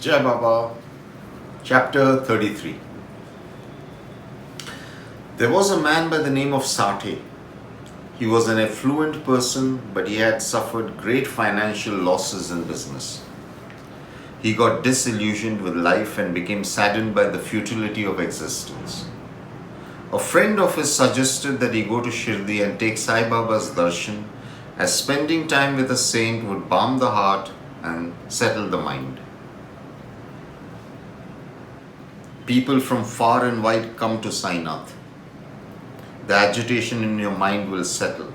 Jai Baba, Chapter 33. There was a man by the name of Sathe. He was an affluent person, but he had suffered great financial losses in business. He got disillusioned with life and became saddened by the futility of existence. A friend of his suggested that he go to Shirdi and take Sai Baba's darshan, as spending time with a saint would balm the heart and settle the mind. People from far and wide come to Sainath. The agitation in your mind will settle.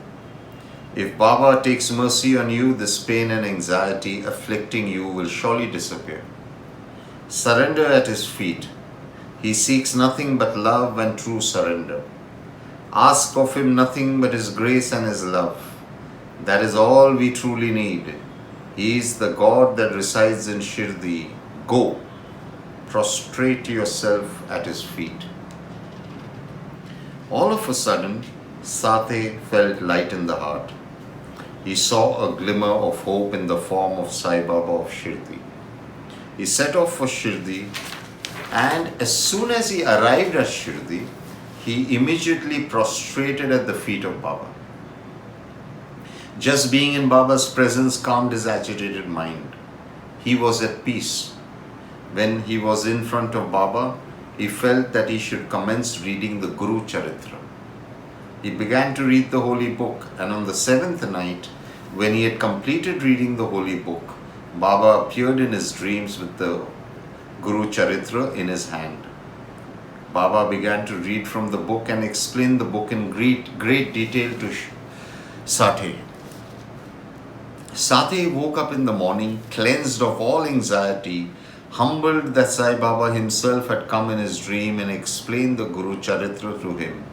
If Baba takes mercy on you, this pain and anxiety afflicting you will surely disappear. Surrender at his feet. He seeks nothing but love and true surrender. Ask of him nothing but his grace and his love. That is all we truly need. He is the God that resides in Shirdi. Go, prostrate yourself at his feet. All of a sudden, Sathe felt light in the heart. He saw a glimmer of hope in the form of Sai Baba of Shirdi. He set off for Shirdi, and as soon as he arrived at Shirdi, he immediately prostrated at the feet of Baba. Just being in Baba's presence calmed his agitated mind. He was at peace. When he was in front of Baba, he felt that he should commence reading the Guru Charitra. He began to read the holy book, and on the seventh night, when he had completed reading the holy book, Baba appeared in his dreams with the Guru Charitra in his hand. Baba began to read from the book and explain the book in great detail to Sathe. Sathe woke up in the morning, cleansed of all anxiety, humbled that Sai Baba himself had come in his dream and explained the Guru Charitra to him.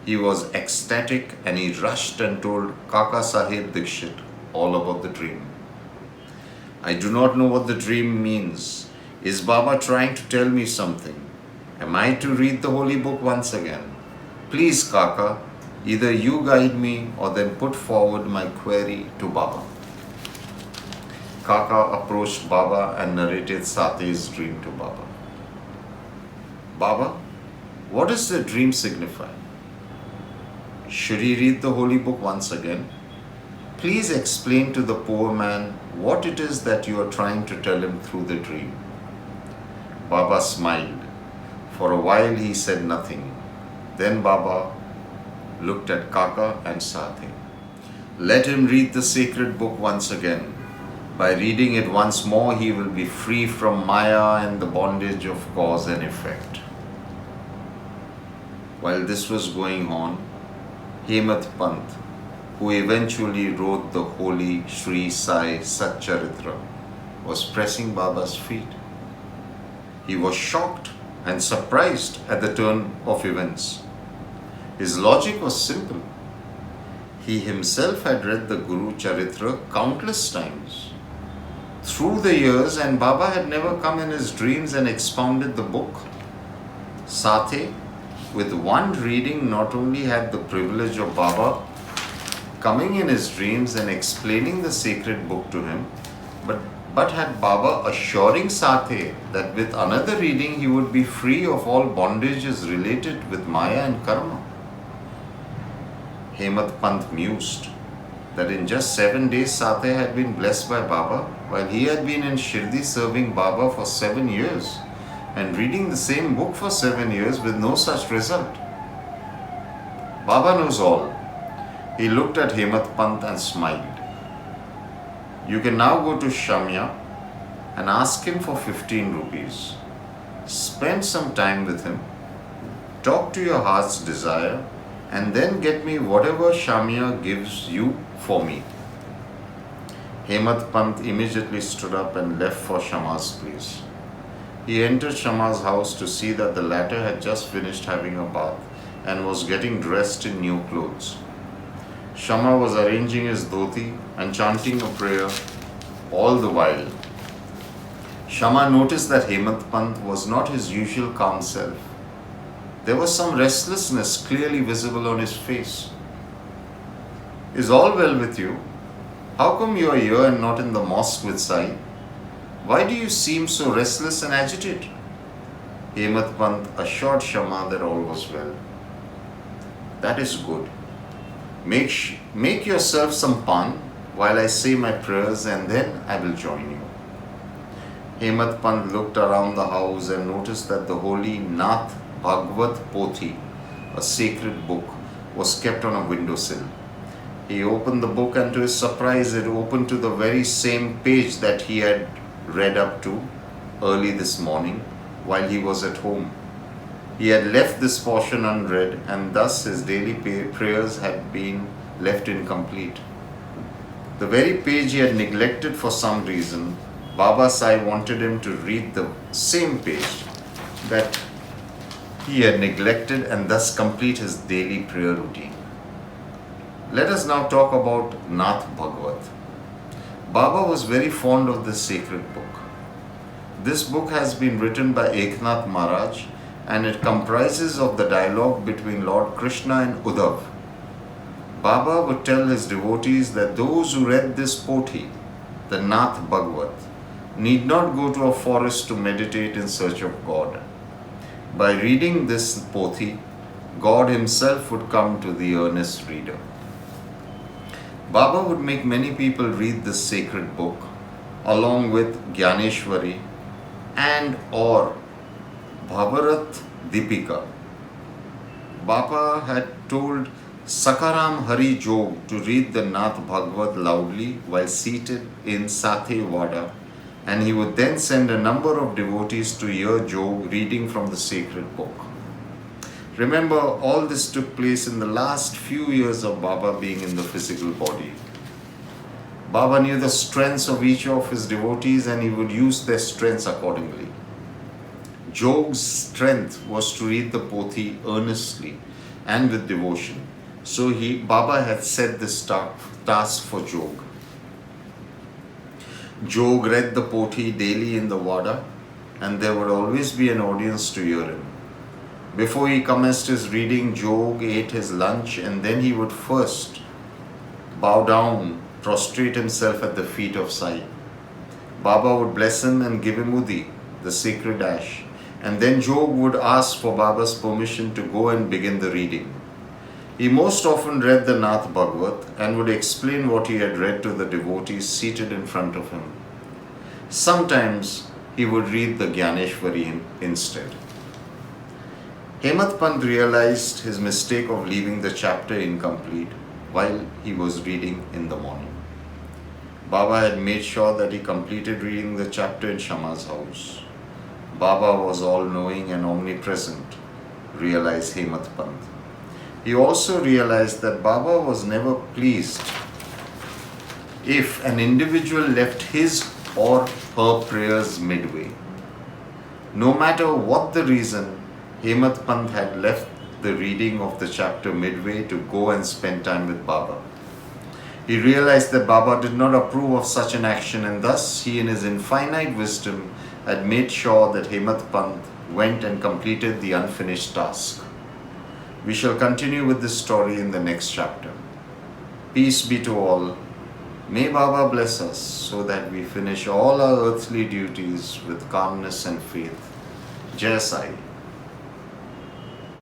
He was ecstatic and he rushed and told Kaka Sahib Dikshit all about the dream. I do not know what the dream means. Is Baba trying to tell me something? Am I to read the holy book once again? Please, Kaka, either you guide me or then put forward my query to Baba. Kaka approached Baba and narrated Sathe's dream to Baba. Baba, what does the dream signify? Should he read the holy book once again? Please explain to the poor man what it is that you are trying to tell him through the dream. Baba smiled. For a while he said nothing. Then Baba looked at Kaka and Sathe. Let him read the sacred book once again. By reading it once more, he will be free from Maya and the bondage of cause and effect. While this was going on, Hemat Pant, who eventually wrote the holy Sri Sai Satcharitra, was pressing Baba's feet. He was shocked and surprised at the turn of events. His logic was simple. He himself had read the Guru Charitra countless times through the years, and Baba had never come in his dreams and expounded the book. Sathe, with one reading, not only had the privilege of Baba coming in his dreams and explaining the sacred book to him, but had Baba assuring Sathe that with another reading he would be free of all bondages related with Maya and Karma. Hemat Pant mused that in just 7 days Sathe had been blessed by Baba, while he had been in Shirdi serving Baba for 7 years and reading the same book for 7 years with no such result. Baba knows all. He looked at Hemat Pant and smiled. You can now go to Shamya and ask him for 15 rupees. Spend some time with him, talk to your heart's desire, and then get me whatever Shamya gives you for me. Hemat Pant immediately stood up and left for Shama's place. He entered Shama's house to see that the latter had just finished having a bath and was getting dressed in new clothes. Shama was arranging his dhoti and chanting a prayer all the while. Shama noticed that Hemat Pant was not his usual calm self. There was some restlessness clearly visible on his face. Is all well with you? How come you are here and not in the mosque with Sai? Why do you seem so restless and agitated? Hemant Pant assured Shama that all was well. That is good. Make yourself some pan while I say my prayers and then I will join you. Hemant Pant looked around the house and noticed that the holy Nath Bhagavad Pothi, a sacred book, was kept on a windowsill. He opened the book and to his surprise it opened to the very same page that he had read up to early this morning while he was at home. He had left this portion unread and thus his daily prayers had been left incomplete. The very page he had neglected for some reason, Baba Sai wanted him to read the same page that he had neglected and thus complete his daily prayer routine. Let us now talk about Nath Bhagavat. Baba was very fond of this sacred book. This book has been written by Eknath Maharaj and it comprises of the dialogue between Lord Krishna and Uddhav. Baba would tell his devotees that those who read this Pothi, the Nath Bhagavat, need not go to a forest to meditate in search of God. By reading this Pothi, God himself would come to the earnest reader. Baba would make many people read this sacred book along with Gyaneshwari and or Bhavarat Deepika. Baba had told Sakaram Hari Jog to read the Nath Bhagavat loudly while seated in Sathe Wada, and he would then send a number of devotees to hear Jog reading from the sacred book. Remember, all this took place in the last few years of Baba being in the physical body. Baba knew the strengths of each of his devotees and he would use their strengths accordingly. Jog's strength was to read the Pothi earnestly and with devotion. So Baba had set this task for Jog. Jog read the Pothi daily in the Wada and there would always be an audience to hear him. Before he commenced his reading, Jog ate his lunch and then he would first bow down, prostrate himself at the feet of Sai. Baba would bless him and give him Udi, the sacred ash, and then Jog would ask for Baba's permission to go and begin the reading. He most often read the Nath Bhagavat and would explain what he had read to the devotees seated in front of him. Sometimes he would read the Gyaneshwari instead. Hemant Pant realized his mistake of leaving the chapter incomplete while he was reading in the morning. Baba had made sure that he completed reading the chapter in Shama's house. Baba was all-knowing and omnipresent, realized Hemant Pant. He also realized that Baba was never pleased if an individual left his or her prayers midway. No matter what the reason, Hemant Pant had left the reading of the chapter midway to go and spend time with Baba. He realized that Baba did not approve of such an action and thus he in his infinite wisdom had made sure that Hemant Pant went and completed the unfinished task. We shall continue with this story in the next chapter. Peace be to all. May Baba bless us so that we finish all our earthly duties with calmness and faith. Jai Sai.